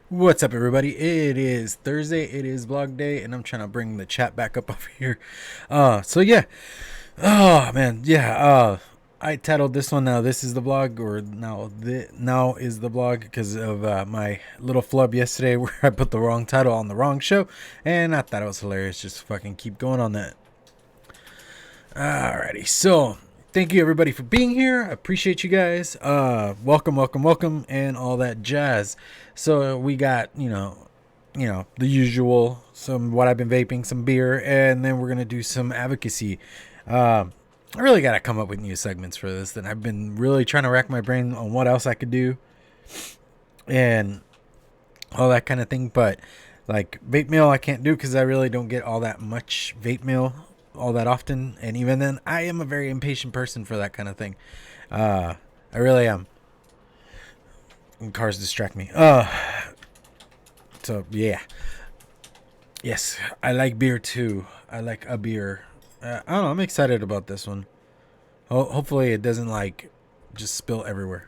What's up, everybody? It is Thursday. It is vlog day, and I'm trying to bring the chat back up over here. So yeah. Oh man, yeah. I titled this one "Now This Is the Vlog," or now is the vlog, because of my little flub yesterday where I put the wrong title on the wrong show, and I thought it was hilarious. Just fucking keep going on that. Alrighty, so thank you everybody for being here. I appreciate you guys. Welcome, and all that jazz. So we got the usual, some what I've been vaping, some beer, and then we're gonna do some advocacy. I really gotta come up with new segments for this. Then I've been really trying to rack my brain on what else I could do, and all that kind of thing. But like vape mail, I can't do because I really don't get all that much vape mail all that often, and even then I am a very impatient person for that kind of thing. I really am. And cars distract me. So yeah. Yes, I like beer too. I like a beer. I don't know, I'm excited about this one. Hopefully it doesn't like just spill everywhere.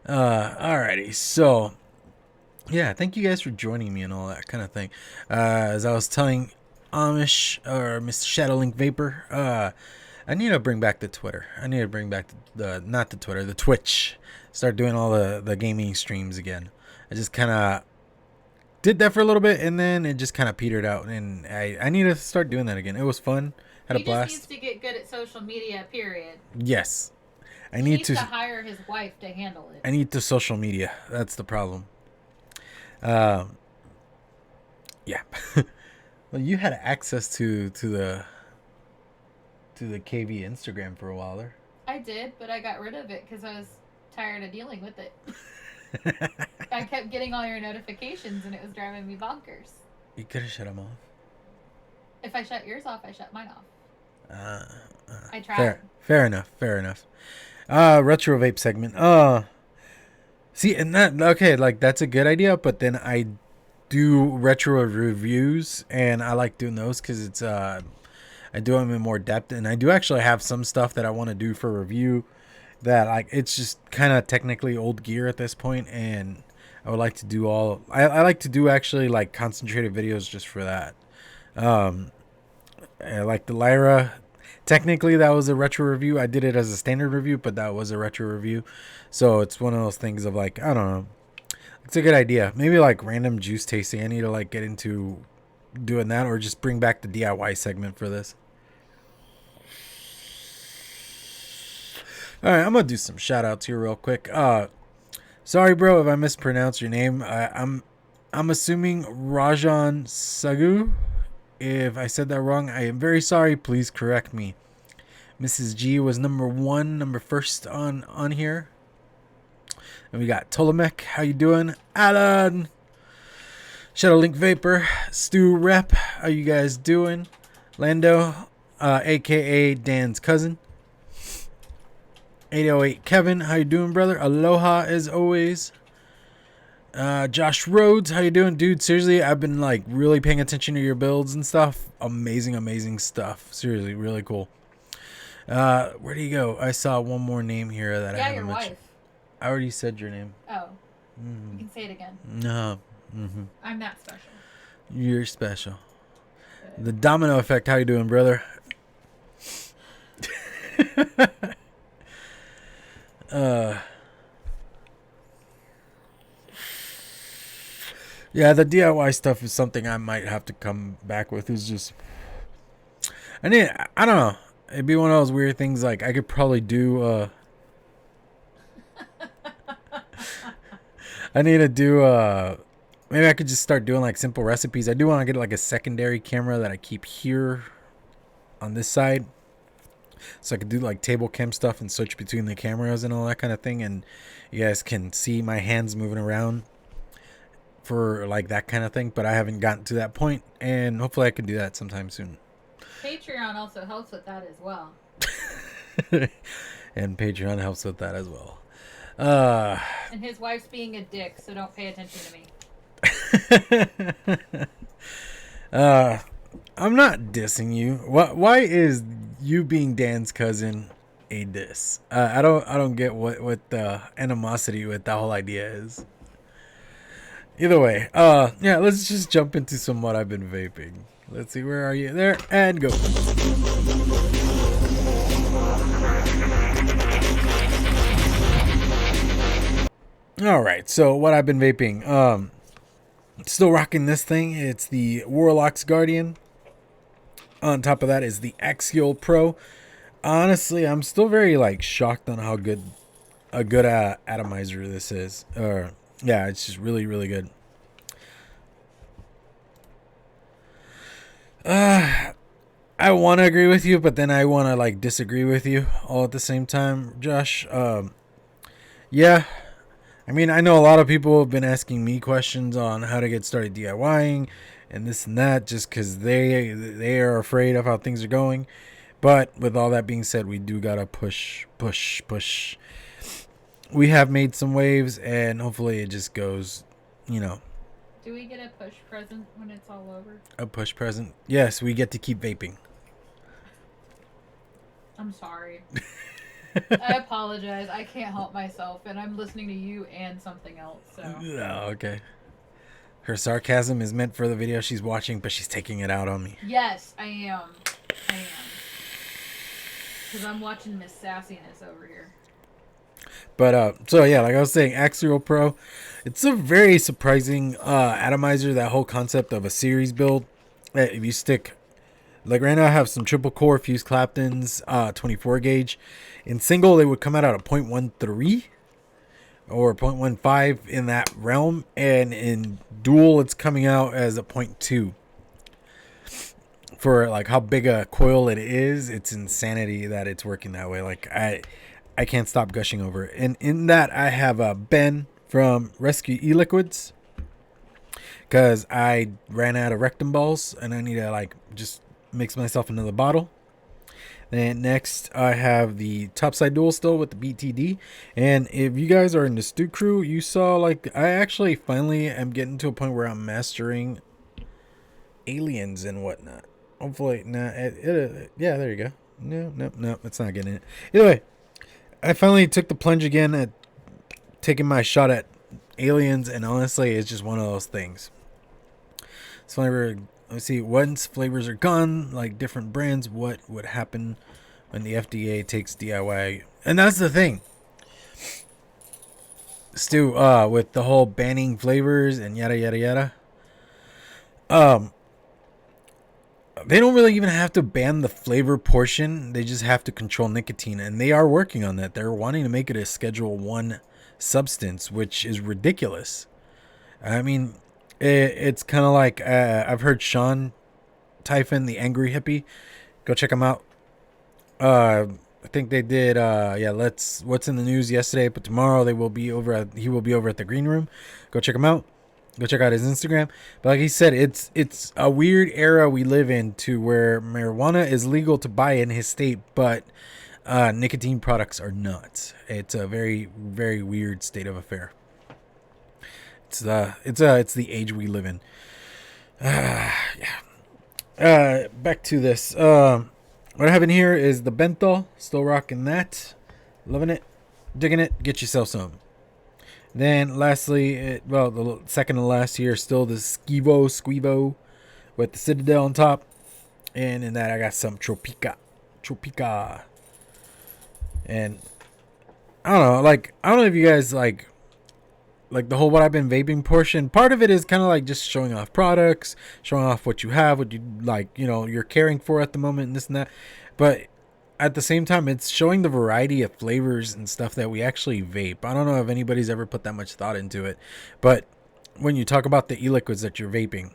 Alrighty, so yeah, thank you guys for joining me and all that kind of thing. As I was telling Amish or Mr. Shadowlink Vapor, I need to bring back the Twitter. I need to bring back not the Twitter, the Twitch. Start doing all the gaming streams again. I just kind of did that for a little bit, and then it just kind of petered out, and I need to start doing that again. It was fun. Had a He just blast. needs to get good at social media, period. Yes. I He need needs to to hire his wife to handle it. I need to social media. That's the problem. Um yeah. Well, you had access to the KV Instagram for a while there. I did, but I got rid of it because I was tired of dealing with it. I kept getting all your notifications and it was driving me bonkers. You could have shut them off. If I shut yours off, I shut mine off. Uh, I tried. fair enough. Fair enough. Retro vape segment. See, and that okay, like that's a good idea. But then I do retro reviews, and I like doing those because it's I do them in more depth, and I do actually have some stuff that I want to do for review. That like it's just kind of technically old gear at this point, and I would like to do all. I like to do actually like concentrated videos just for that. Um, like the Lyra. Technically, that was a retro review. I did it as a standard review, but that was a retro review. So it's one of those things of like, I don't know. It's a good idea. Maybe like random juice tasting. I need to like get into doing that, or just bring back the DIY segment for this. All right, I'm gonna do some shout outs here real quick. Sorry, bro, if I mispronounce your name. I'm assuming Rajan Sagu. If I said that wrong, I am very sorry. Please correct me. Mrs. G was number first on here. And we got Ptolemech. How you doing? Alan. Shadowlink Vapor. Stu Rep. How you guys doing? Lando, aka Dan's cousin. 808 Kevin. How you doing, brother? Aloha as always. Josh Rhodes, how you doing, dude? Seriously, I've been like really paying attention to your builds and stuff. Amazing stuff. Seriously, really cool. Where do you go? I saw one more name here that I Yeah, haven't your mentioned. wife. I already said your name. Oh, you can say it again. No. I'm that special. You're special. The Domino Effect, how you doing, brother? Yeah, the DIY stuff is something I might have to come back with. It's just, I don't know. It'd be one of those weird things. Like I could probably do. I need to do. Maybe I could just start doing like simple recipes. I do want to get like a secondary camera that I keep here on this side, so I could do like table cam stuff and switch between the cameras and all that kind of thing. And you guys can see my hands moving around for like that kind of thing, but I haven't gotten to that point, and hopefully I can do that sometime soon. Patreon also helps with that as well. And Patreon helps with that as well. And his wife's being a dick, so don't pay attention to me. I'm not dissing you. Why is you being Dan's cousin a diss. I don't get what the animosity with the whole idea is. Either way, yeah, let's just jump into some what I've been vaping. Let's see, where are you? There, and go. All right, so what I've been vaping. Still rocking this thing. It's the Warlock's Guardian. On top of that is the Axial Pro. Honestly, I'm still very like shocked on how good a good atomizer this is. Yeah, it's just really good. I want to agree with you, but then I want to like disagree with you all at the same time, Josh. Yeah, I mean, I know a lot of people have been asking me questions on how to get started DIYing and this and that, just because they are afraid of how things are going. But with all that being said, we do gotta push. We have made some waves, and hopefully it just goes, you know. Do we get a push present when it's all over? A push present? Yes, we get to keep vaping. I'm sorry. I apologize. I can't help myself, and I'm listening to you and something else. So. Oh, okay. Her sarcasm is meant for the video she's watching, but she's taking it out on me. Yes, I am. Because I'm watching Miss Sassiness over here. But, so yeah, like I was saying, Axial Pro, it's a very surprising atomizer, that whole concept of a series build. If you stick, like right now I have some triple core fused Claptons, 24 gauge. In single, they would come out at a 0.13 or 0.15 in that realm. And in dual, it's coming out as a 0.2. For like how big a coil it is, it's insanity that it's working that way. Like I can't stop gushing over it. And in that, I have a Ben from Rescue E-Liquids, because I ran out of rectum balls and I need to like just mix myself another bottle. Then next, I have the Topside Dual still with the BTD. And if you guys are in the Stu crew, you saw like I actually finally am getting to a point where I'm mastering aliens and whatnot. Hopefully, yeah, there you go. No, it's not getting it. Either way, I finally took the plunge again at taking my shot at aliens, and honestly, it's just one of those things. It's funny, let's see, once flavors are gone, like different brands, what would happen when the FDA takes DIY? And that's the thing, Stu, with the whole banning flavors and yada yada yada. They don't really even have to ban the flavor portion. They just have to control nicotine, and they are working on that. They're wanting to make it a Schedule 1 substance, which is ridiculous. I mean, it's kind of like I've heard Sean Typhon, the Angry Hippie. Go check him out. I think they did what's in the news yesterday, but tomorrow he will be over at the Green Room. Go check him out. Go check out his Instagram. But like he said, it's a weird era we live in, to where marijuana is legal to buy in his state, but nicotine products are not. It's a very, very weird state of affair. It's the age we live in. Yeah. Back to this. What I have in here is the Benthol. Still rocking that. Loving it. Digging it. Get yourself some. Then lastly, the second to last here, still the Squeevo with the Citadel on top. And in that, I got some Tropica. And I don't know if you guys like the whole what I've been vaping portion. Part of it is kind of like just showing off products, showing off what you have, what you like, you're caring for at the moment, and this and that. But at the same time, it's showing the variety of flavors and stuff that we actually vape. I don't know if anybody's ever put that much thought into it, but when you talk about the e-liquids that you're vaping,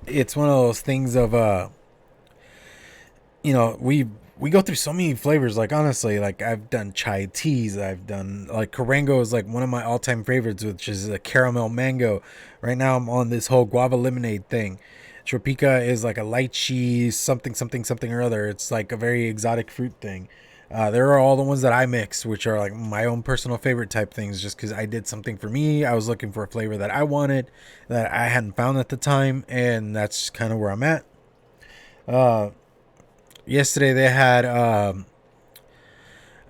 it's one of those things of we go through so many flavors. Like honestly, like I've done chai teas, I've done like Karango is like one of my all-time favorites, which is a caramel mango. Right now I'm on this whole guava lemonade thing. Tropica is like a lychee something or other. It's like a very exotic fruit thing. There are all the ones that I mix, which are like my own personal favorite type things, just because I did something for me. I was looking for a flavor that I wanted that I hadn't found at the time, and that's kind of where I'm at. Yesterday they had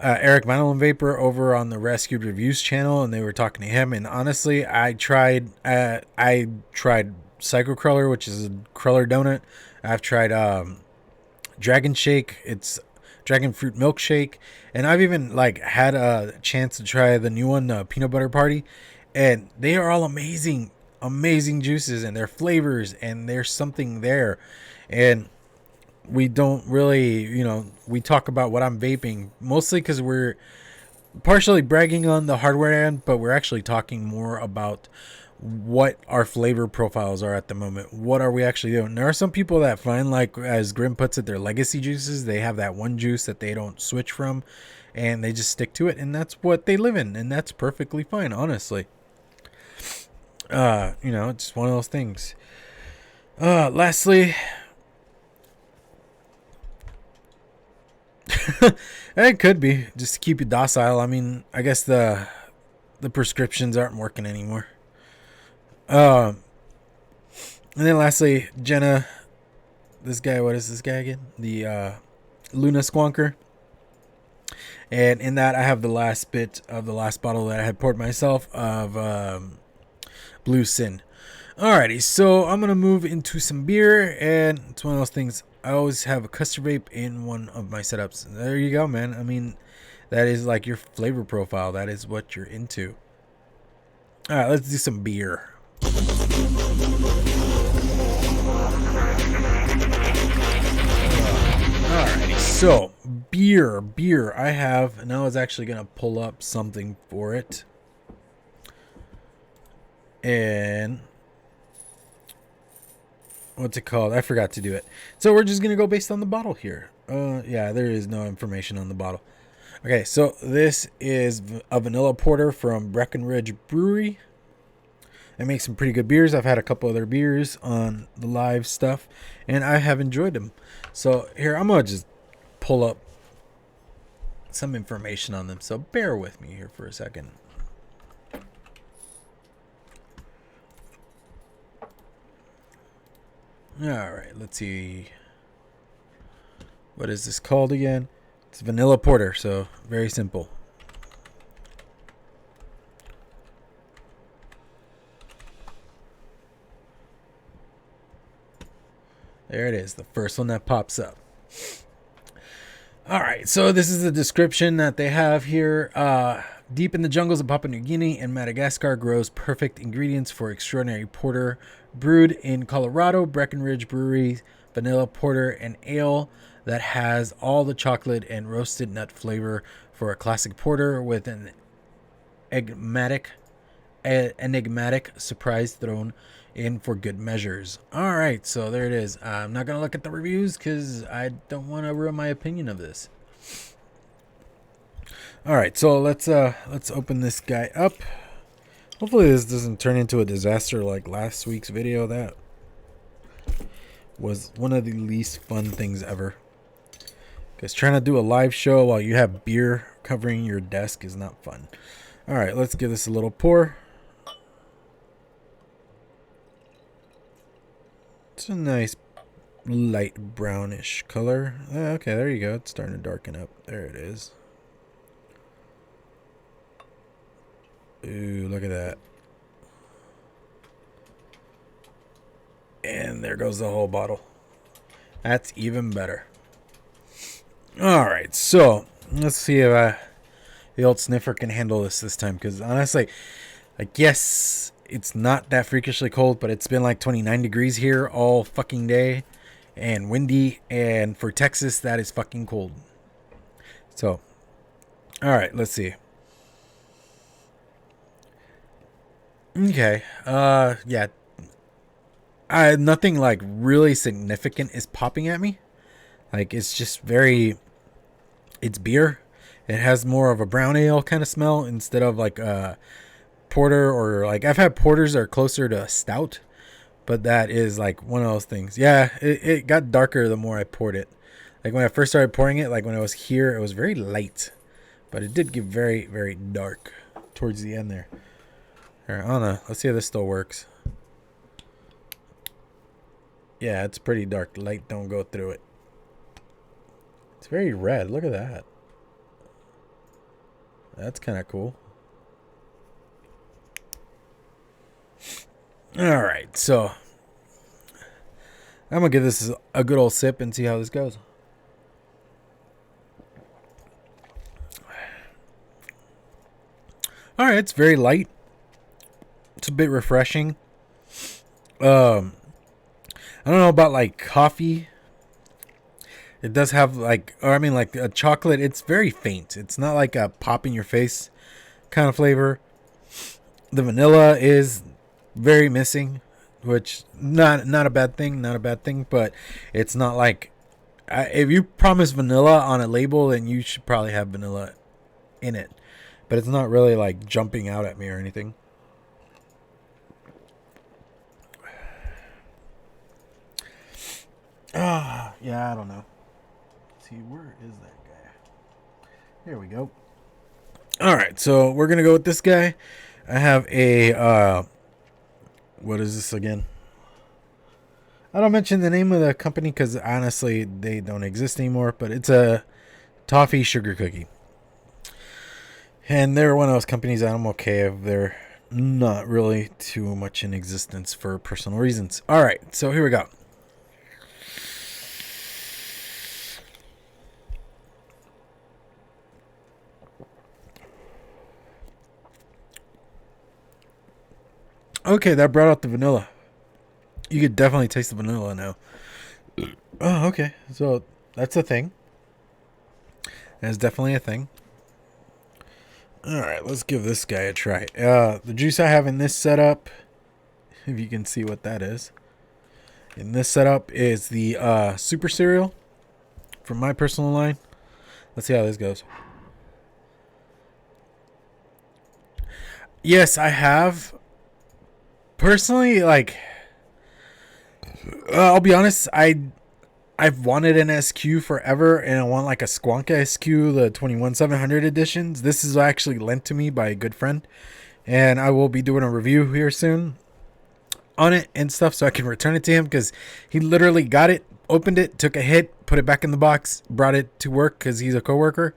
Eric Vinyl Vapor over on the Rescued Reviews channel, and they were talking to him. And honestly, I tried Psycho Cruller, which is a cruller donut. I've tried Dragon Shake. It's Dragon Fruit Milkshake, and I've even like had a chance to try the new one, Peanut Butter Party, and they are all amazing, amazing juices and their flavors, and there's something there. And we don't really, we talk about what I'm vaping mostly because we're partially bragging on the hardware end, but we're actually talking more about what our flavor profiles are at the moment. What are we actually doing? There are some people that find, like as Grim puts it, their legacy juices. They have that one juice that they don't switch from, and they just stick to it, and that's what they live in, and that's perfectly fine, honestly. It's one of those things. Lastly, it could be just to keep you docile. I mean, I guess the prescriptions aren't working anymore. And then lastly, Jenna, this guy, what is this guy again? The Luna Squonker. And in that, I have the last bit of the last bottle that I had poured myself of Blue Sin. Alrighty, so I'm going to move into some beer, and it's one of those things. I always have a custard vape in one of my setups. There you go, man. I mean, that is like your flavor profile. That is what you're into. Alright, let's do some beer. Alrighty, so beer. I have, and I was actually going to pull up something for it. And what's it called? I forgot to do it. So we're just going to go based on the bottle here. Yeah, there is no information on the bottle. Okay, so this is a vanilla porter from Breckenridge Brewery. They make some pretty good beers. I've had a couple of their beers on the live stuff, and I have enjoyed them. So here, I'm going to just pull up some information on them. So bear with me here for a second. Alright, let's see. What is this called again? It's vanilla porter, so very simple. There it is, the first one that pops up. Alright, so this is the description that they have here. Deep in the jungles of Papua New Guinea and Madagascar grows perfect ingredients for extraordinary porter. Brewed in Colorado, Breckenridge Brewery vanilla porter and ale that has all the chocolate and roasted nut flavor for a classic porter with an enigmatic surprise thrown in for good measures. All right, so there it is. I'm not gonna look at the reviews because I don't want to ruin my opinion of this. All right, so let's open this guy up. Hopefully this doesn't turn into a disaster like last week's video. That was one of the least fun things ever. Because trying to do a live show while you have beer covering your desk is not fun. All right, let's give this a little pour. It's a nice light brownish color. Okay, there you go. It's starting to darken up. There it is. Ooh, look at that. And there goes the whole bottle. That's even better. Alright, so let's see if the old sniffer can handle this time. Because honestly, I guess it's not that freakishly cold, but it's been like 29 degrees here all fucking day. And windy. And for Texas, that is fucking cold. So, alright, let's see. Okay. Yeah. Nothing like really significant is popping at me. Like it's just very. It's beer. It has more of a brown ale kind of smell instead of like a porter or like I've had porters that are closer to a stout, but that is like one of those things. Yeah, it got darker the more I poured it. Like when I first started pouring it, like when I was here, it was very light, but it did get very, very dark towards the end there. All right, I don't know. Let's see if this still works. Yeah, it's pretty dark. The light don't go through it. It's very red. Look at that. That's kind of cool. All right, so I'm gonna give this a good old sip and see how this goes. All right, it's very light. It's a bit refreshing. I don't know about like coffee. It does have like, or I mean like a chocolate. It's very faint. It's not like a pop in your face kind of flavor. The vanilla is very missing, which not a bad thing. Not a bad thing, but it's not like if you promise vanilla on a label, then you should probably have vanilla in it. But it's not really like jumping out at me or anything. Yeah, I don't know. Let's see, where is that guy? Here we go. All right, so we're gonna go with this guy. I have a what is this again? I don't mention the name of the company because honestly they don't exist anymore. But it's a toffee sugar cookie, and they're one of those companies that I'm okay if they're not really too much in existence for personal reasons. All right, so here we go. Okay, that brought out the vanilla. You could definitely taste the vanilla now. Oh, okay. So that's a thing. That's definitely a thing. All right, let's give this guy a try. The juice I have in this setup, if you can see what that is, in this setup is the super cereal from my personal line. Let's see how this goes. Yes, I have. Personally, like, I'll be honest, I've wanted an SQ forever, and I want like a Squonka SQ, the 21700 editions. This is actually lent to me by a good friend, and I will be doing a review here soon on it and stuff, so I can return it to him because he literally got it, opened it, took a hit, put it back in the box, brought it to work because he's a coworker,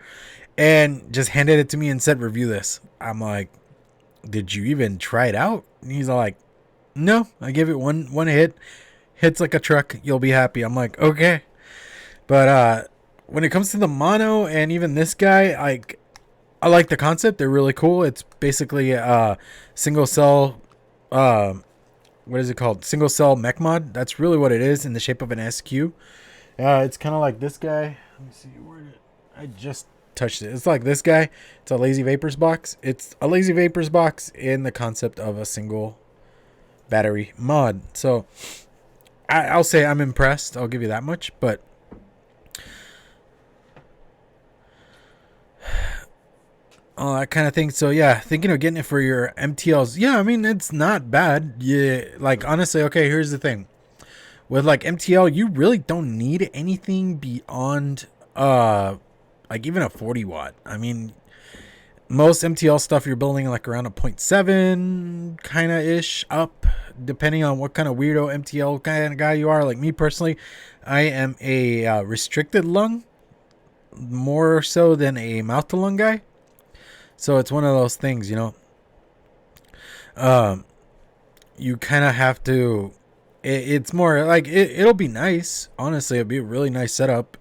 and just handed it to me and said, "Review this." I'm like, "Did you even try it out?" And he's like, "No, I gave it one hit. Hits like a truck. You'll be happy." I'm like, okay. But when it comes to the mono and even this guy, I like the concept. They're really cool. It's basically a single cell. What is it called? Single cell mech mod. That's really what it is in the shape of an SQ. It's kind of like this guy. Let me see. Where did I just touched it? It's like this guy. It's a Lazy Vapors box. It's a Lazy Vapors box in the concept of a single battery mod. So I'll say I'm impressed. I'll give you that much. But all that kind of thing. So yeah, thinking of getting it for your MTLs. Yeah, I mean it's not bad. Yeah, like honestly, okay. Here's the thing. With like MTL, you really don't need anything beyond like even a 40 watt. I mean, most MTL stuff you're building like around a 0.7 kind of ish up, depending on what kind of weirdo MTL kind of guy you are. Like me personally, I am a restricted lung more so than a mouth to lung guy. So it's one of those things, you know. You kind of have to. It's more like it'll be nice. Honestly, it'll be a really nice setup.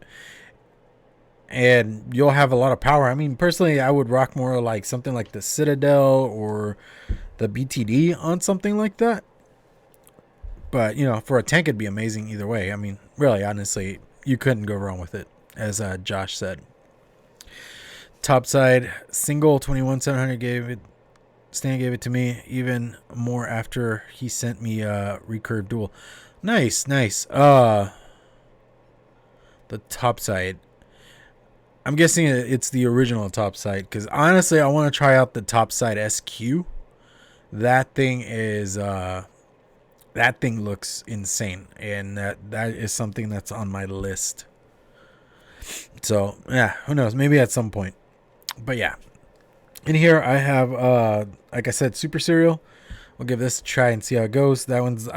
And you'll have a lot of power. I mean, personally, I would rock more like something like the Citadel or the BTD on something like that. But, you know, for a tank, it'd be amazing either way. I mean, really, honestly, you couldn't go wrong with it, as Josh said. Topside, single 21700 gave it. Stan gave it to me even more after he sent me a recurve dual. Nice. The topside. I'm guessing it's the original topside because honestly, I want to try out the topside SQ. That thing is that thing looks insane, and that is something that's on my list. So yeah, who knows? Maybe at some point. But yeah, in here I have like I said, super cereal. We'll give this a try and see how it goes. That one's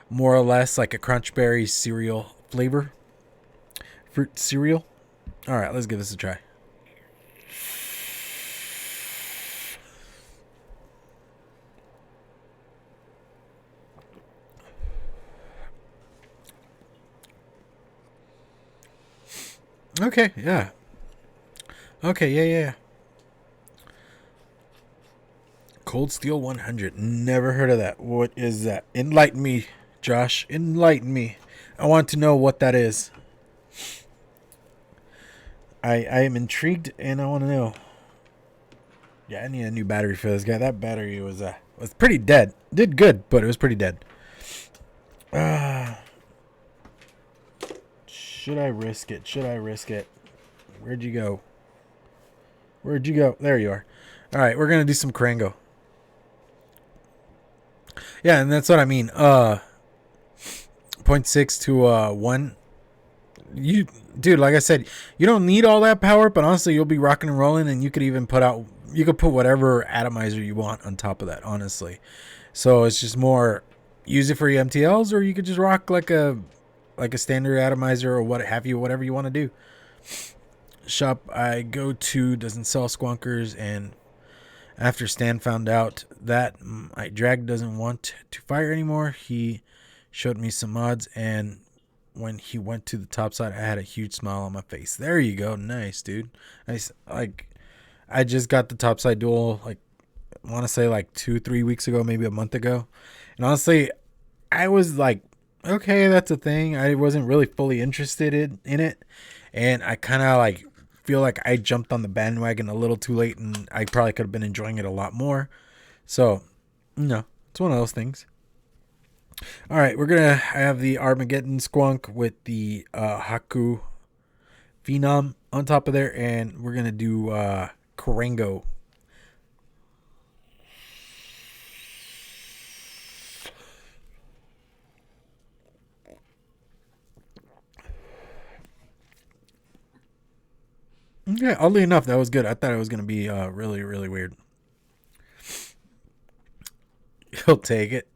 more or less like a crunchberry cereal flavor, fruit cereal. All right, let's give this a try. Okay, yeah. Okay, yeah. Cold Steel 100. Never heard of that. What is that? Enlighten me, Josh. Enlighten me. I want to know what that is. I am intrigued and I want to know. Yeah, I need a new battery for this guy. That battery was pretty dead. Did good, but it was pretty dead. Should I risk it? Should I risk it? Where'd you go? Where'd you go? There you are. All right, we're gonna do some Krango. Yeah, and that's what I mean. 0.6 to 1. You, dude, like I said, you don't need all that power, but honestly, you'll be rocking and rolling, and you could even put whatever atomizer you want on top of that, honestly. So it's just more use it for your MTLs, or you could just rock like a standard atomizer or what have you, whatever you want to do. Shop I go to doesn't sell squonkers, and after Stan found out that my drag doesn't want to fire anymore, he showed me some mods, and when he went to the top side, I had a huge smile on my face. There you go. Nice, dude. Nice. Like, I just got the topside dual, like, I want to say like 2-3 weeks ago, maybe a month ago. And honestly, I was like, okay, that's a thing. I wasn't really fully interested in it. And I kind of like feel like I jumped on the bandwagon a little too late, and I probably could have been enjoying it a lot more. So, no, it's one of those things. All right, I have the Armageddon Squonk with the Haku Phenom on top of there, and we're going to do Krango. Okay, oddly enough, that was good. I thought it was going to be really, really weird. He'll take it.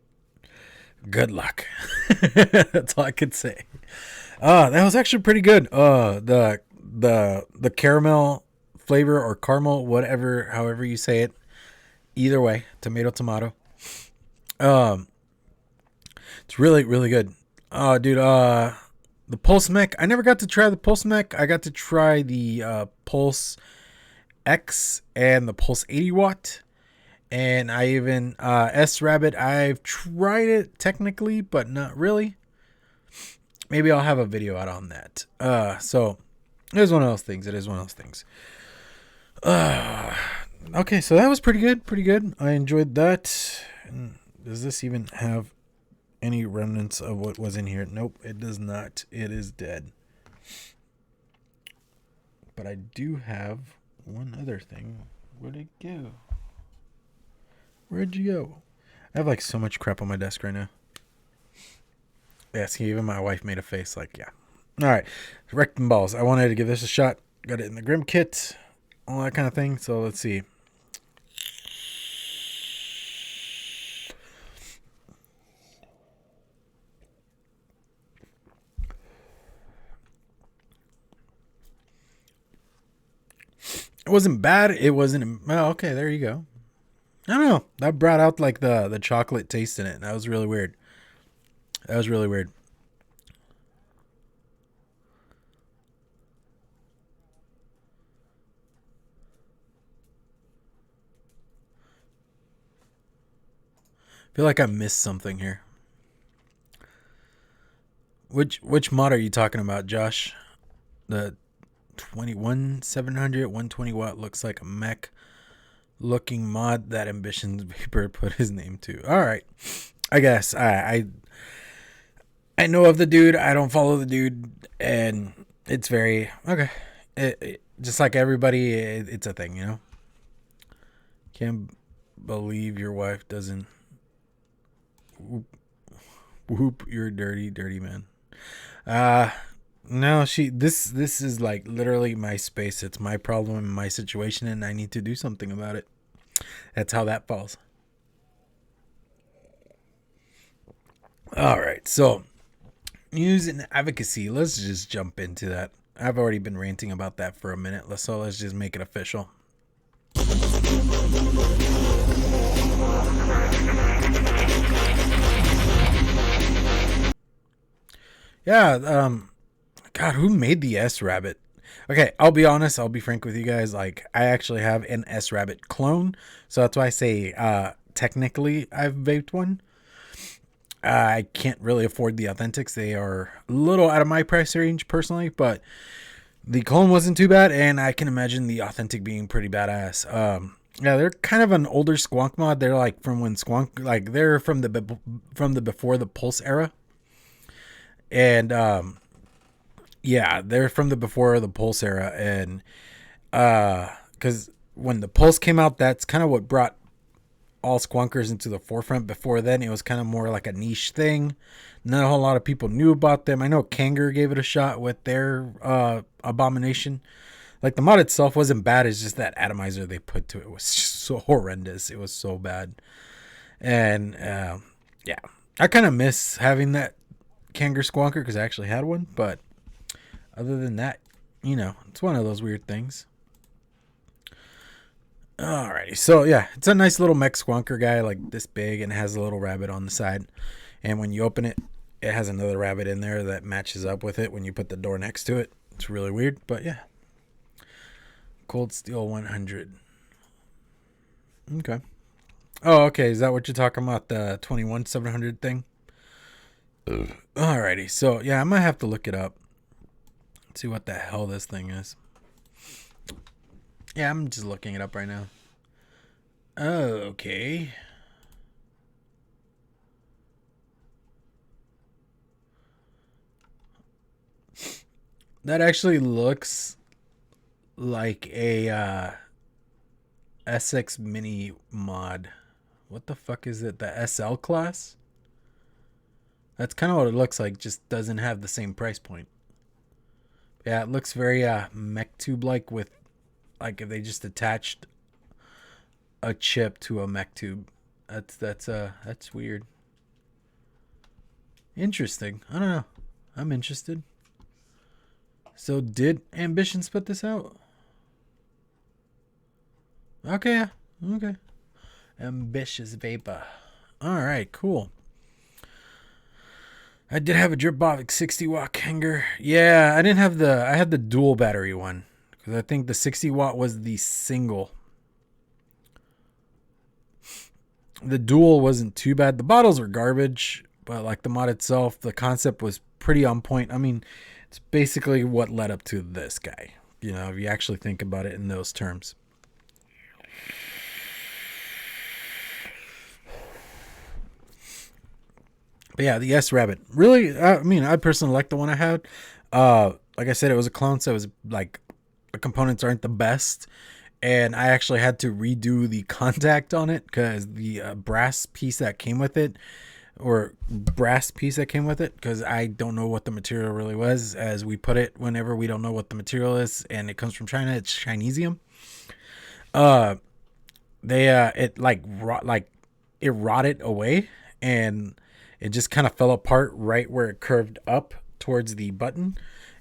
Good luck. That's all I could say. That was actually pretty good. The caramel flavor or caramel, whatever, however you say it. Either way, tomato. It's really, really good. Dude, the Pulse Mech. I never got to try the Pulse Mech. I got to try the Pulse X and the Pulse 80 watt. And I even S-Rabbit, I've tried it technically, but not really. Maybe I'll have a video out on that. So it is one of those things. Okay, so that was pretty good. I enjoyed that. Does this even have any remnants of what was in here? Nope, it does not. It is dead. But I do have one other thing. Where'd it go? Where'd you go? I have like so much crap on my desk right now. Yes, even my wife made a face like, yeah. All right, rectum balls. I wanted to give this a shot. Got it in the Grim kit, all that kind of thing. So let's see. It wasn't bad. It wasn't. Oh, okay, there you go. I don't know. That brought out like the chocolate taste in it. That was really weird. I feel like I missed something here. Which mod are you talking about, Josh? The 700 120 watt looks like a mech looking mod that Ambitions Vapor put his name to. All right, I guess I know of the dude. I don't follow the dude, and it's very okay. It just like everybody, it's a thing, you know. Can't believe your wife doesn't whoop your dirty man. No, this is like literally my space. It's my problem, my situation, and I need to do something about it. That's how that falls. All right, so news and advocacy. Let's just jump into that. I've already been ranting about that for a minute. Let's just make it official. Yeah, God, who made the S-Rabbit? Okay, I'll be honest. I'll be frank with you guys. Like, I actually have an S Rabbit clone, so that's why I say technically I've vaped one. I can't really afford the Authentics. They are a little out of my price range personally, but the clone wasn't too bad, and I can imagine the Authentic being pretty badass. Yeah, they're kind of an older Squonk mod. They're like from when Squonk, like they're from the before the Pulse era, and yeah, they're from the before the Pulse era, and because when the Pulse came out, that's kind of what brought all squonkers into the forefront. Before then, it was kind of more like a niche thing. Not a whole lot of people knew about them. I know Kanger gave it a shot with their Abomination. Like, the mod itself wasn't bad. It's just that atomizer they put to it was just so horrendous. It was so bad. And yeah, I kind of miss having that Kanger squonker because I actually had one. But other than that, you know, it's one of those weird things. Alrighty, so yeah, it's a nice little mech squonker guy, like this big, and it has a little rabbit on the side. And when you open it, it has another rabbit in there that matches up with it when you put the door next to it. It's really weird, but yeah. Cold Steel 100. Okay. Oh, okay, is that what you're talking about, the 21700 thing? Alrighty, so yeah, I might have to look it up. Let's see what the hell this thing is. Yeah, I'm just looking it up right now. Okay. That actually looks like a SX Mini mod. What the fuck is it? The SL class? That's kind of what it looks like, just doesn't have the same price point. Yeah, it looks very mech tube like, with like if they just attached a chip to a mech tube. That's weird. Interesting. I don't know. I'm interested. So did Ambitions put this out? Okay. Okay. Ambitious Vapor. Alright, cool. I did have a Dripbovic 60 watt hanger. Yeah, I didn't have I had the dual battery one. Because I think the 60 watt was the single. The dual wasn't too bad. The bottles were garbage, but like the mod itself, the concept was pretty on point. I mean, it's basically what led up to this guy. You know, if you actually think about it in those terms. But yeah, the S Rabbit. Really, I mean, I personally like the one I had. Like I said, it was a clone, so it was like the components aren't the best. And I actually had to redo the contact on it because the brass piece that came with it, because I don't know what the material really was, as we put it whenever we don't know what the material is, and it comes from China. It's Chinesium. It rotted away, and it just kind of fell apart right where it curved up towards the button.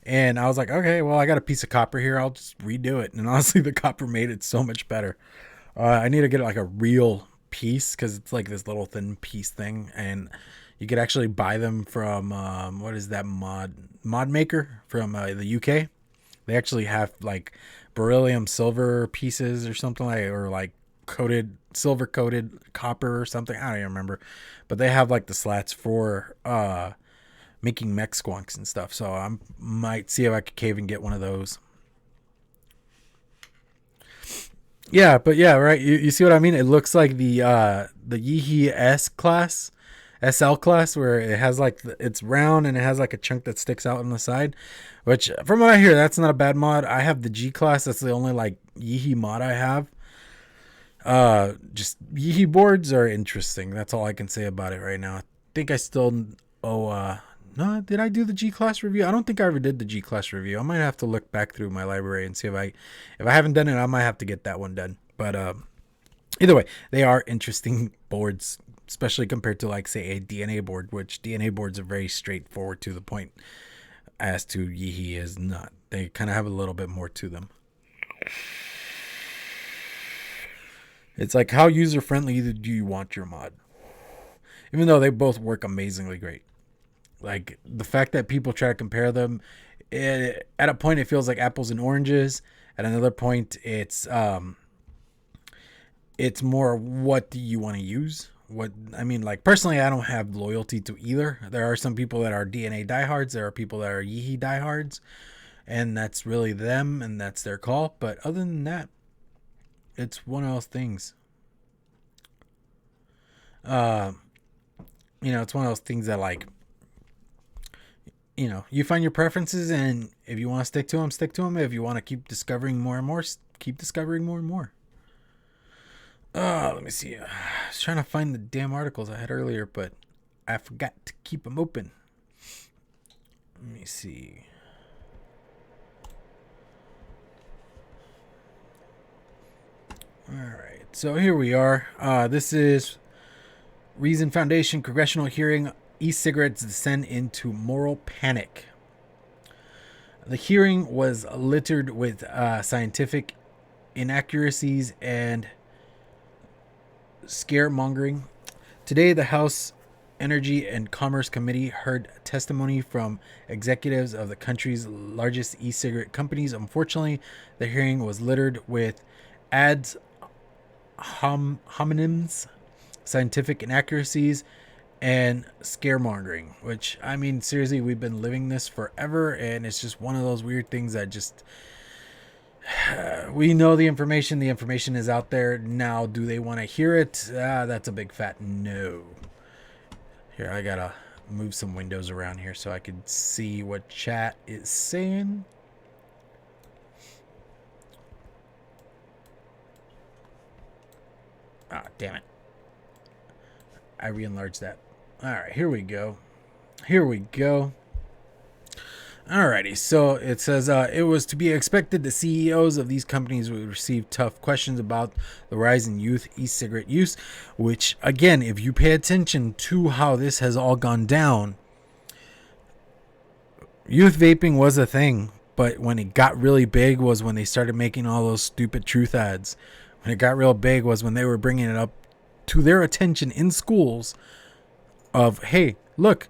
And I was like, okay, well, I got a piece of copper here. I'll just redo it. And honestly, the copper made it so much better. I need to get like a real piece because it's like this little thin piece thing. And you could actually buy them from, what is that mod maker from the UK. They actually have like beryllium silver pieces or something like, or like silver coated copper or something. I don't even remember. But they have like the slats for making mech squonks and stuff. So I might see if I could cave and get one of those. Yeah, but yeah, right. You see what I mean? It looks like the Yeehee S class, SL class, where it has like it's round and it has like a chunk that sticks out on the side. Which, from what I hear, that's not a bad mod. I have the G class. That's the only like Yeehee mod I have. Just Yeehee boards are interesting. That's all I can say about it right now. I think I still owe no, did I do the G class review? I don't think I ever did the G class review. I might have to look back through my library and see if I haven't done it, I might have to get that one done. But either way, they are interesting boards, especially compared to like say a DNA board, which DNA boards are very straightforward to the point, as to Yeehee is not. They kind of have a little bit more to them. It's like, how user friendly do you want your mod? Even though they both work amazingly great. Like, the fact that people try to compare them at a point it feels like apples and oranges. At another point, it's more, what do you want to use? What I mean, like, personally, I don't have loyalty to either. There are some people that are DNA diehards. There are people that are Yeehee diehards, and that's really them, and that's their call. But other than that, it's one of those things. It's one of those things that, like, you find your preferences, and if you want to stick to them, stick to them. If you want to keep discovering more and more, keep discovering more and more. Let me see. I was trying to find the damn articles I had earlier, but I forgot to keep them open. Let me see. All right. So here we are. This is Reason Foundation Congressional Hearing. E-cigarettes descend into moral panic. The hearing was littered with scientific inaccuracies and scaremongering. Today, the House Energy and Commerce Committee heard testimony from executives of the country's largest e-cigarette companies. Unfortunately, the hearing was littered with ads homonyms, scientific inaccuracies, and scaremongering, which, I mean, seriously, we've been living this forever, and it's just one of those weird things that just... we know the information is out there. Now, do they want to hear it? That's a big fat no. Here, I gotta move some windows around here so I can see what chat is saying. Damn it. I re-enlarged that. Alright, here we go. Alrighty, so it says it was to be expected the CEOs of these companies would receive tough questions about the rise in youth e-cigarette use, which, again, if you pay attention to how this has all gone down, youth vaping was a thing, but when it got really big was when they started making all those stupid truth ads. When it got real big was when they were bringing it up to their attention in schools of, hey, look,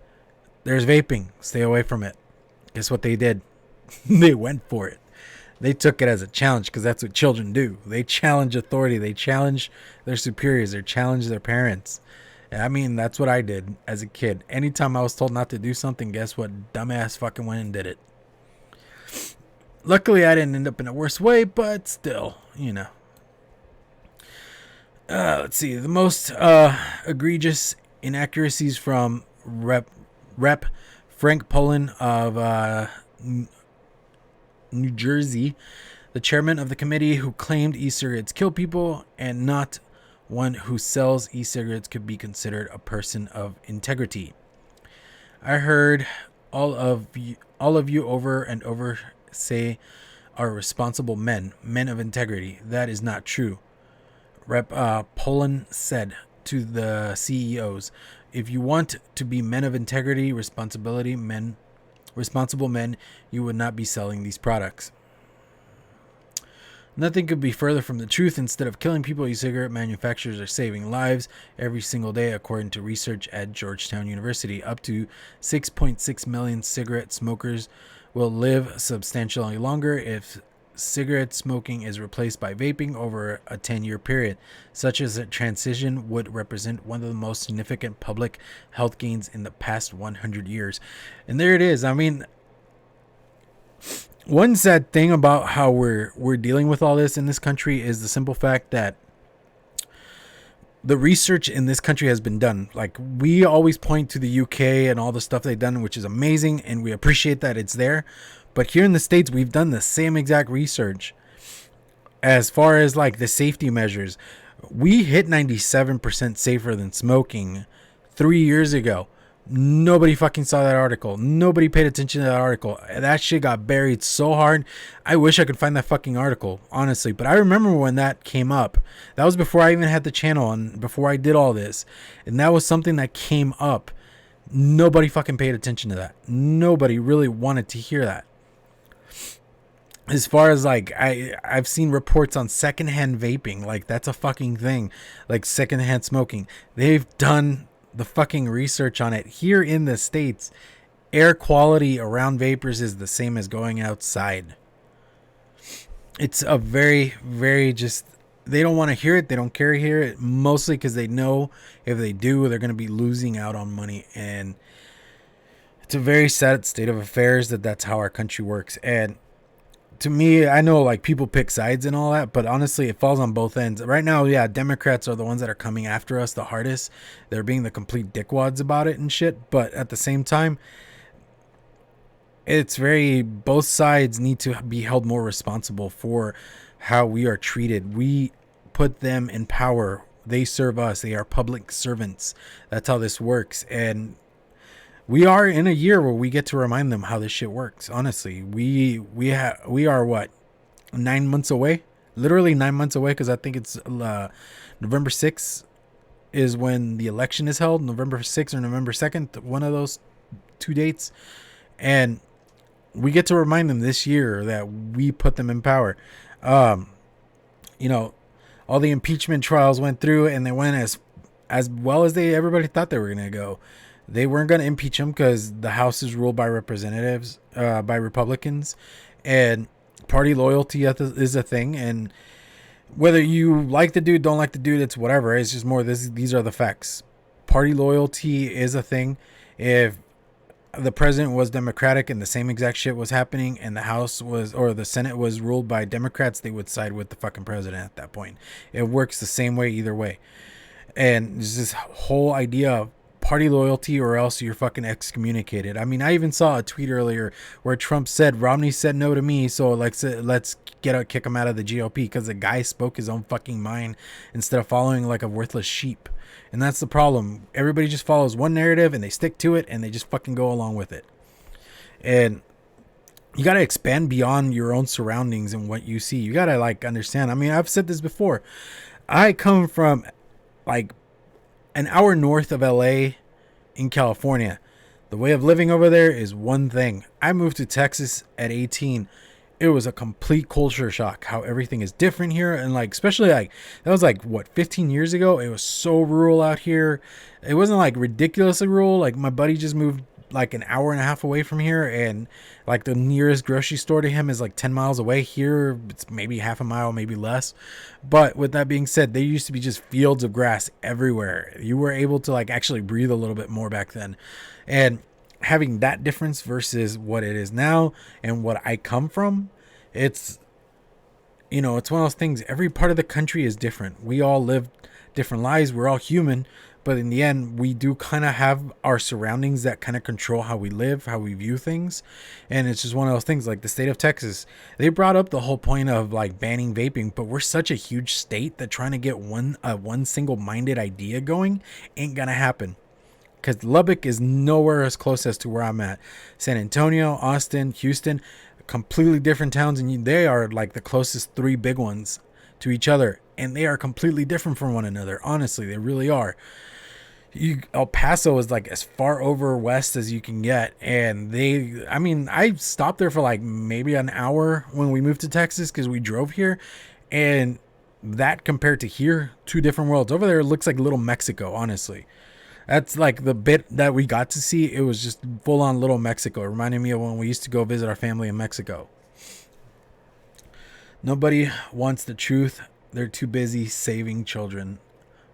there's vaping, stay away from it. Guess what they did? They went for it. They took it as a challenge, because that's what children do. They challenge authority. They challenge their superiors. They challenge their parents. And I mean, that's what I did as a kid. Anytime I was told not to do something, guess what? Dumbass fucking went and did it. Luckily, I didn't end up in a worse way, but still, Let's see. The most egregious inaccuracies from Rep. Frank Poland of New Jersey, the chairman of the committee, who claimed e-cigarettes kill people and not one who sells e-cigarettes could be considered a person of integrity. I heard all of you over and over say are responsible men of integrity. That is not true. Rep. Poland said to the CEOs, if you want to be men of integrity, responsible men, you would not be selling these products. Nothing could be further from the truth. Instead of killing people, e-cigarette manufacturers are saving lives every single day, according to research at Georgetown University. Up to 6.6 million cigarette smokers will live substantially longer if cigarette smoking is replaced by vaping over a 10-year period. Such as a transition would represent one of the most significant public health gains in the past 100 years. And there it is. I mean, one sad thing about how we're dealing with all this in this country is the simple fact that the research in this country has been done. Like, we always point to the UK and all the stuff they've done, which is amazing, and we appreciate that it's there. But here in the States, we've done the same exact research. As far as like the safety measures, we hit 97% safer than smoking 3 years ago. Nobody fucking saw that article. Nobody paid attention to that article. That shit got buried so hard. I wish I could find that fucking article, honestly. But I remember when that came up. That was before I even had the channel and before I did all this. And that was something that came up. Nobody fucking paid attention to that. Nobody really wanted to hear that. As far as like, I've seen reports on secondhand vaping. Like, that's a fucking thing. Like, secondhand smoking. They've done the fucking research on it here in the States, air quality around vapors is the same as going outside. It's a very, very just, they don't want to hear it. They don't care to hear it, mostly because they know if they do, they're going to be losing out on money. And it's a very sad state of affairs that that's how our country works. And to me, I know like people pick sides and all that, but honestly, it falls on both ends. Right now, yeah, Democrats are the ones that are coming after us the hardest. They're being the complete dickwads about it and shit. But at the same time, it's very, both sides need to be held more responsible for how we are treated. We put them in power. They serve us. They are public servants. That's how this works. And we are in a year where we get to remind them how this shit works. Honestly, we are what, 9 months away, literally 9 months away. Cause I think it's, November 6th is when the election is held, November 6th or November 2nd, one of those two dates. And we get to remind them this year that we put them in power. You know, all the impeachment trials went through and they went as well as everybody thought they were going to go. They weren't going to impeach him because the House is ruled by representatives, by Republicans, and party loyalty is a thing. And whether you like the dude, don't like the dude, it's whatever. It's just more, these are the facts. Party loyalty is a thing. If the president was Democratic and the same exact shit was happening and the House was, or the Senate was ruled by Democrats, they would side with the fucking president at that point. It works the same way either way. And there's this whole idea of party loyalty or else you're fucking excommunicated. I mean, I even saw a tweet earlier where Trump said Romney said no to me, so let's kick him out of the GOP because the guy spoke his own fucking mind instead of following like a worthless sheep. And that's the problem. Everybody just follows one narrative and they stick to it and they just fucking go along with it. And you got to expand beyond your own surroundings and what you see. You got to like understand. I mean, I've said this before. I come from like an hour north of LA in California. The way of living over there is one thing. I moved to Texas at 18. It was a complete culture shock how everything is different here. And like, especially like, that was like what, 15 years ago. It was so rural out here. It wasn't like ridiculously rural. Like my buddy just moved like an hour and a half away from here. And like the nearest grocery store to him is like 10 miles away. Here, it's maybe half a mile, maybe less. But with that being said, there used to be just fields of grass everywhere. You were able to like actually breathe a little bit more back then. And having that difference versus what it is now and what I come from, it's, you know, it's one of those things. Every part of the country is different. We all live different lives. We're all human, but in the end, we do kind of have our surroundings that kind of control how we live, how we view things. And it's just one of those things. Like the state of Texas, they brought up the whole point of like banning vaping, but we're such a huge state that trying to get one single-minded idea going ain't gonna happen. Because Lubbock is nowhere as close as to where I'm at. San Antonio, Austin, Houston, completely different towns, and they are like the closest three big ones to each other, and they are completely different from one another. Honestly, they really are. El Paso is like as far over west as you can get, and I stopped there for like maybe an hour when we moved to Texas because we drove here, and that compared to here, two different worlds. Over there, it looks like little Mexico, honestly. That's like the bit that we got to see. It was just full on little Mexico. It reminded me of when we used to go visit our family in Mexico. Nobody wants the truth. They're too busy saving children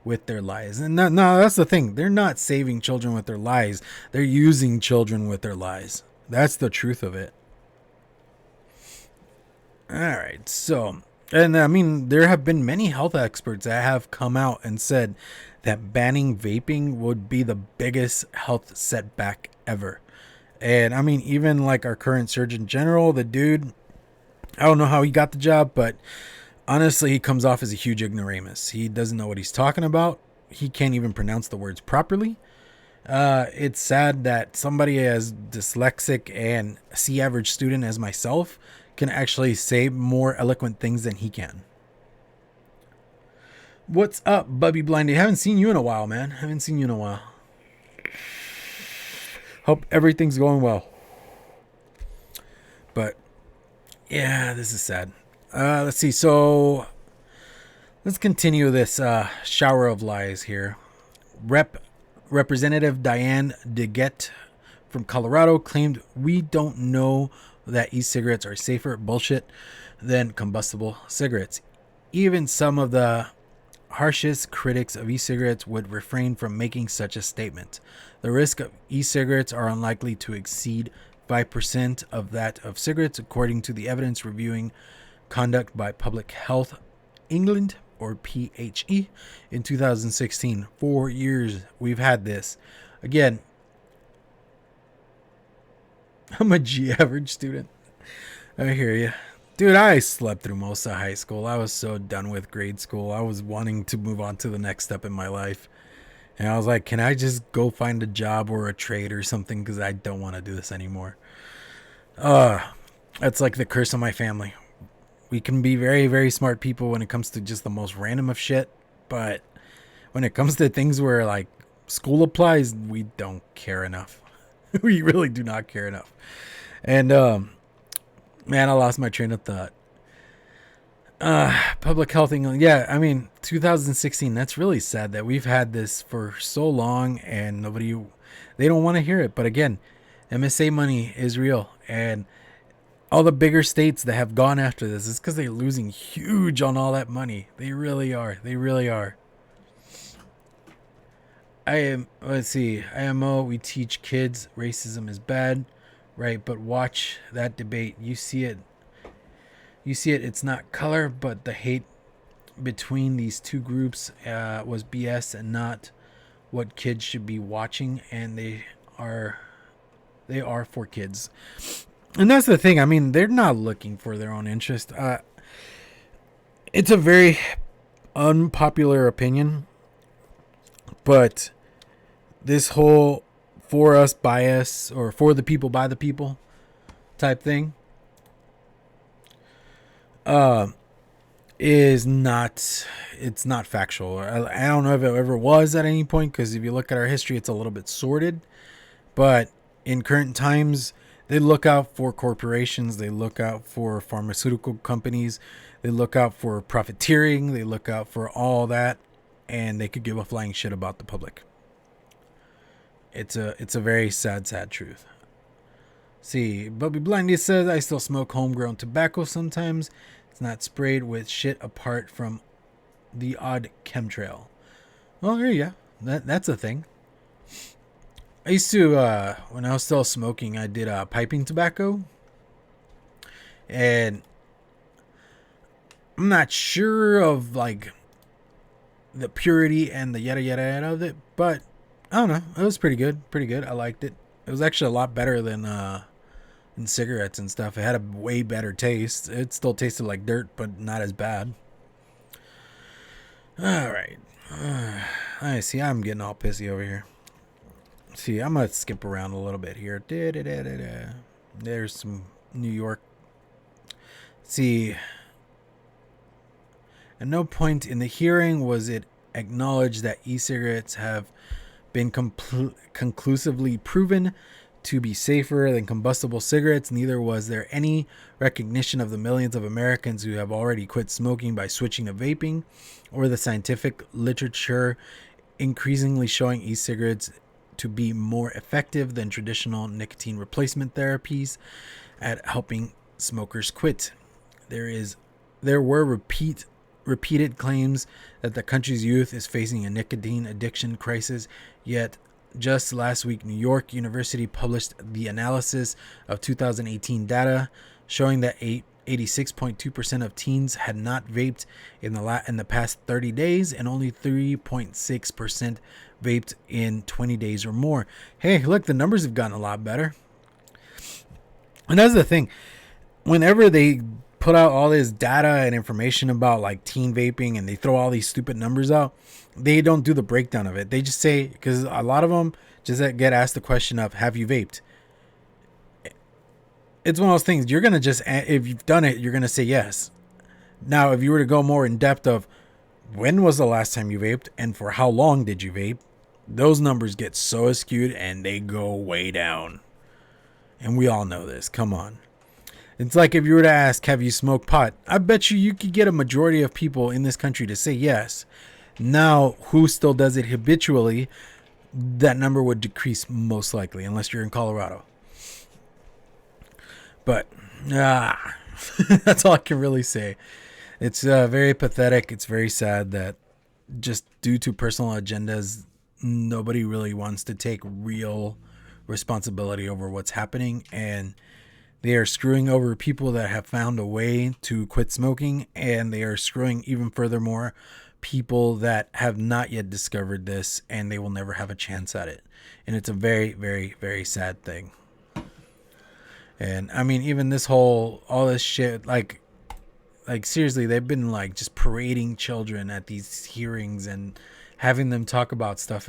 with their lies. And no, that's the thing. They're not saving children with their lies. They're using children with their lies. That's the truth of it. All right. So, and I mean, there have been many health experts that have come out and said that banning vaping would be the biggest health setback ever. And I mean, even like our current Surgeon General, the dude, I don't know how he got the job, but honestly, he comes off as a huge ignoramus. He doesn't know what he's talking about. He can't even pronounce the words properly. It's sad that somebody as dyslexic and C-average student as myself can actually say more eloquent things than he can. What's up, Bubby Blindy? Haven't seen you in a while, man. Hope everything's going well. But yeah, this is sad. Let's see. So let's continue this shower of lies here. Representative Diane DeGette from Colorado claimed, "We don't know that e-cigarettes are safer bullshit than combustible cigarettes. Even some of the harshest critics of e-cigarettes would refrain from making such a statement. The risk of e-cigarettes are unlikely to exceed 5% of that of cigarettes, according to the evidence reviewing conduct by Public Health England, or PHE, in 2016. 4 years we've had this. Again, I'm a G average student. I hear you. Dude, I slept through most of high school. I was so done with grade school. I was wanting to move on to the next step in my life. And I was like, can I just go find a job or a trade or something? Because I don't want to do this anymore. That's like the curse of my family. We can be very, very smart people when it comes to just the most random of shit. But when it comes to things where like school applies, we don't care enough. We really do not care enough. And, man, I lost my train of thought. Public Health England. Yeah, I mean, 2016, that's really sad that we've had this for so long and they don't want to hear it. But again, MSA money is real. And all the bigger states that have gone after this is because they're losing huge on all that money. They really are. They really are. Let's see. IMO, we teach kids racism is bad. Right, but watch that debate. You see it. It's not color, but the hate between these two groups was BS and not what kids should be watching, and they are for kids. And that's the thing. I mean, they're not looking for their own interest. It's a very unpopular opinion, but this whole for us, by us, or for the people, by the people type thing is not, it's not factual. I don't know if it ever was at any point, because if you look at our history, it's a little bit sordid. But in current times, they look out for corporations, they look out for pharmaceutical companies, they look out for profiteering, they look out for all that, and they could give a flying shit about the public. It's a very sad truth. See, Bubby Blindy says, I still smoke homegrown tobacco sometimes. It's not sprayed with shit apart from the odd chemtrail. Well, there you go. That's a thing. I used to, when I was still smoking, I did piping tobacco. And I'm not sure of like the purity and the yada yada yada of it, but I don't know. It was pretty good. I liked it. It was actually a lot better than in cigarettes and stuff. It had a way better taste. It still tasted like dirt, but not as bad. All right. I see. I'm getting all pissy over here. See, I'm going to skip around a little bit here. There's some New York. See, at no point in the hearing was it acknowledged that e-cigarettes have been conclusively proven to be safer than combustible cigarettes. Neither was there any recognition of the millions of Americans who have already quit smoking by switching to vaping, or the scientific literature increasingly showing e-cigarettes to be more effective than traditional nicotine replacement therapies at helping smokers quit. There were repeated claims that the country's youth is facing a nicotine addiction crisis, yet just last week, New York University published the analysis of 2018 data showing that 86.2% of teens had not vaped in the past 30 days, and only 3.6% vaped in 20 days or more. Hey, look, the numbers have gotten a lot better. And that's the thing. Whenever they put out all this data and information about like teen vaping and they throw all these stupid numbers out, they don't do the breakdown of it. They just say, because a lot of them just get asked the question of, have you vaped? It's one of those things. You're going to just, if you've done it, you're going to say yes. Now, if you were to go more in depth of when was the last time you vaped and for how long did you vape, those numbers get so skewed and they go way down. And we all know this. Come on. It's like if you were to ask, have you smoked pot? I bet you could get a majority of people in this country to say yes. Now, who still does it habitually? that number would decrease most likely, unless you're in Colorado. But that's all I can really say. It's very pathetic. It's very sad that just due to personal agendas, nobody really wants to take real responsibility over what's happening, and they are screwing over people that have found a way to quit smoking, and they are screwing even furthermore people that have not yet discovered this, and they will never have a chance at it. And it's a very, very, very sad thing. And I mean, even this whole, all this shit, like seriously, they've been like just parading children at these hearings and having them talk about stuff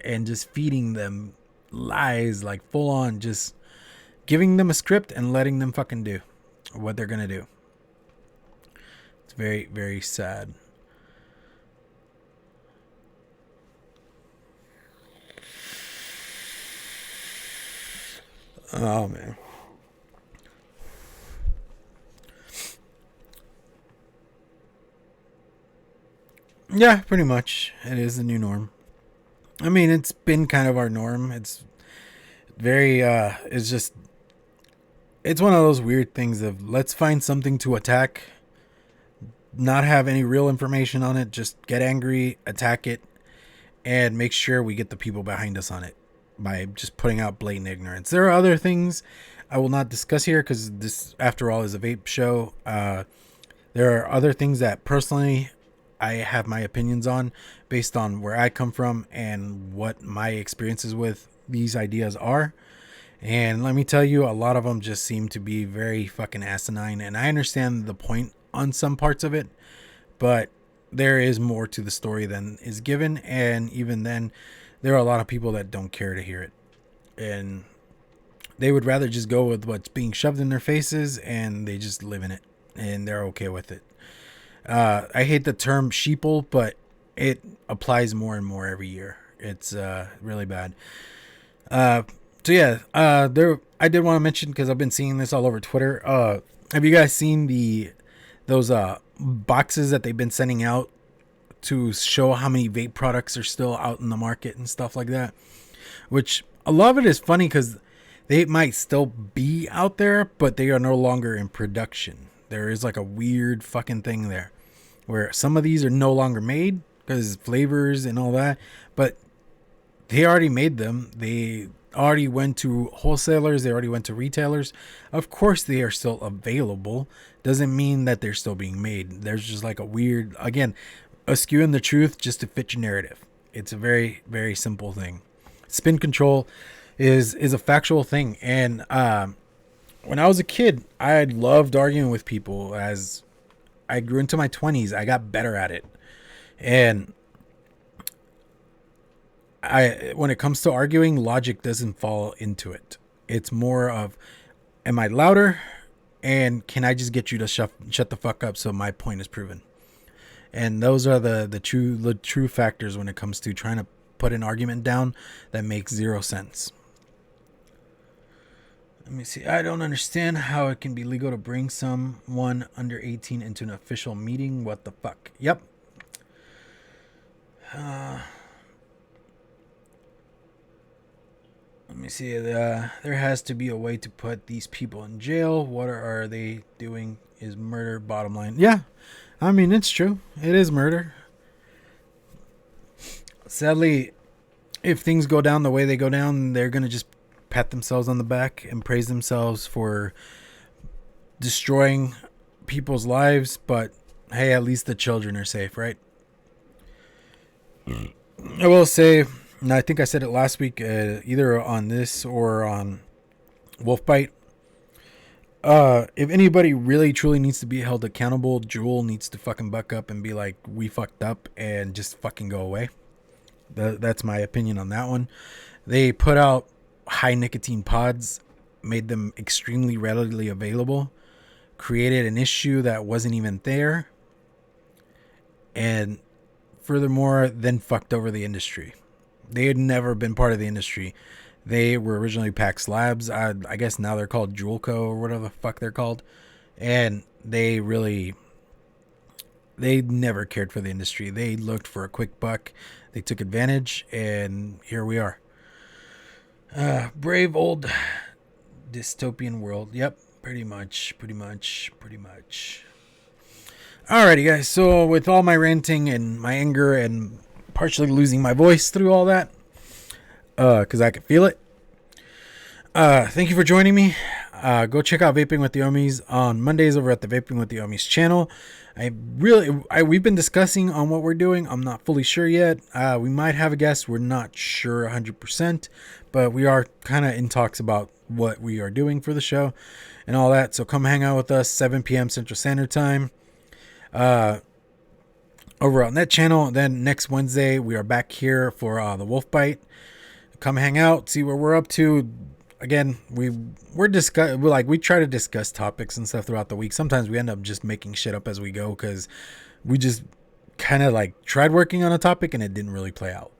and just feeding them lies, like full on, just giving them a script and letting them fucking do what they're gonna do. It's very, very sad. Oh man. Yeah, pretty much. It is the new norm. I mean, it's been kind of our norm. It's very it's just, it's one of those weird things of let's find something to attack, not have any real information on it, just get angry, attack it, and make sure we get the people behind us on it by just putting out blatant ignorance. There are other things I will not discuss here because this, after all, is a vape show. There are other things that personally I have my opinions on based on where I come from and what my experiences with these ideas are. And let me tell you, a lot of them just seem to be very fucking asinine. And I understand the point on some parts of it, but there is more to the story than is given. And even then, there are a lot of people that don't care to hear it. And they would rather just go with what's being shoved in their faces, and they just live in it. And they're okay with it. I hate the term sheeple, but it applies more and more every year. It's really bad. So yeah, there, I did want to mention, because I've been seeing this all over Twitter. Have you guys seen those boxes that they've been sending out to show how many vape products are still out in the market and stuff like that? Which a lot of it is funny because they might still be out there, but they are no longer in production. There is like a weird fucking thing there where some of these are no longer made because flavors and all that, but they already made them. They already went to wholesalers. They already went to retailers. Of course, they are still available. Doesn't mean that they're still being made. There's just like a weird, again, skewing the truth just to fit your narrative. It's a very, very simple thing. Spin control is a factual thing. And when I was a kid, I loved arguing with people. As I grew into my 20s, I got better at it. And when it comes to arguing, logic doesn't fall into it. It's more of, am I louder? And can I just get you to shut the fuck up so my point is proven? And those are the true factors when it comes to trying to put an argument down that makes zero sense. Let me see. I don't understand how it can be legal to bring someone under 18 into an official meeting. What the fuck? Yep. Let me see. There has to be a way to put these people in jail. What are they doing? Is murder, bottom line. Yeah. I mean, it's true. It is murder. Sadly, if things go down the way they go down, they're going to just pat themselves on the back and praise themselves for destroying people's lives. But hey, at least the children are safe, right? I will say, and I think I said it last week, either on this or on Wolfbite. If anybody really truly needs to be held accountable, Jewel needs to fucking buck up and be like, we fucked up, and just fucking go away. That's my opinion on that one. They put out high nicotine pods, made them extremely readily available, created an issue that wasn't even there, and furthermore, then fucked over the industry. They had never been part of the industry. They were originally Pax Labs. I guess now they're called Jewelco or whatever the fuck they're called. And they really They never cared for the industry. They looked for a quick buck. They took advantage, and here we are. Brave old dystopian world. Yep, pretty much. Alrighty, guys. So with all my ranting and my anger and partially losing my voice through all that, because I could feel it. Thank you for joining me. Go check out Vaping with the Ohmies on Mondays over at the Vaping with the Ohmies channel. We've been discussing on what we're doing. I'm not fully sure yet. We might have a guest. We're not sure 100%, but we are kind of in talks about what we are doing for the show and all that. So come hang out with us 7 p.m. Central Standard Time over on that channel. Then next Wednesday, we are back here for the Wolfbite. Come hang out, see what we're up to. Again, we try to discuss topics and stuff throughout the week. Sometimes we end up just making shit up as we go because we just kind of like tried working on a topic and it didn't really play out.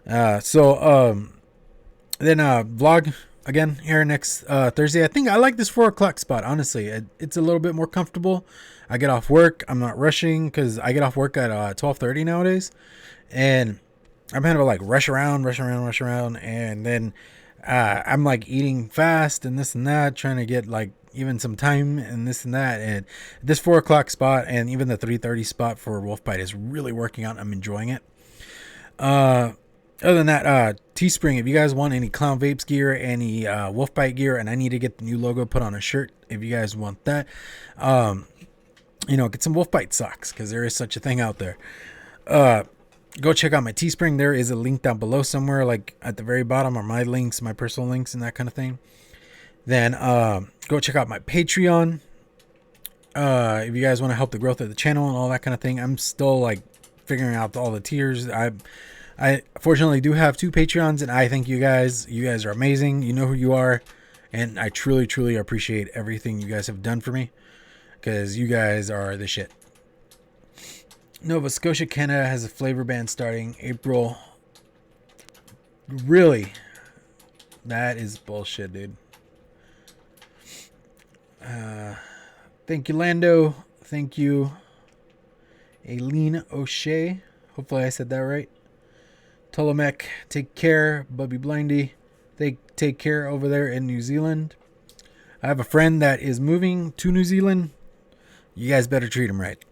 Then vlog again here next Thursday. I think I like this 4 o'clock spot. Honestly, it's a little bit more comfortable. I get off work. I'm not rushing because I get off work at 12:30 nowadays, and I'm kind of like rush around, and then I'm like eating fast and this and that, trying to get like even some time and this and that. And this 4 o'clock spot and even the 3:30 spot for Wolfbite is really working out. I'm enjoying it. Other than that, Teespring, if you guys want any Clown Vapes gear, any Wolfbite gear, and I need to get the new logo put on a shirt, if you guys want that, get some Wolfbite socks because there is such a thing out there. Go check out my Teespring. There is a link down below somewhere, like at the very bottom are my links, my personal links and that kind of thing. Then go check out my Patreon. If you guys want to help the growth of the channel and all that kind of thing. I'm still like figuring out all the tiers. I fortunately do have 2 Patreons, and I thank you guys. You guys are amazing. You know who you are. And I truly appreciate everything you guys have done for me because you guys are the shit. Nova Scotia, Canada has a flavor ban starting April. Really? That is bullshit, dude. Thank you, Lando. Thank you, Aileen O'Shea. Hopefully I said that right. Tolomek, take care. Bubby Blindy, take care over there in New Zealand. I have a friend that is moving to New Zealand. You guys better treat him right.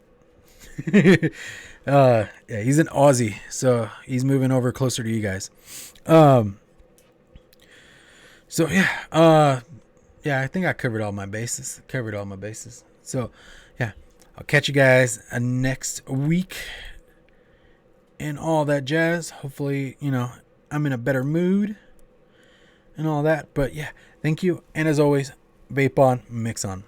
Yeah, he's an Aussie, so he's moving over closer to you guys. I think I covered all my bases. So yeah, I'll catch you guys next week and all that jazz. Hopefully, I'm in a better mood and all that. But yeah, thank you. And as always, vape on, mix on.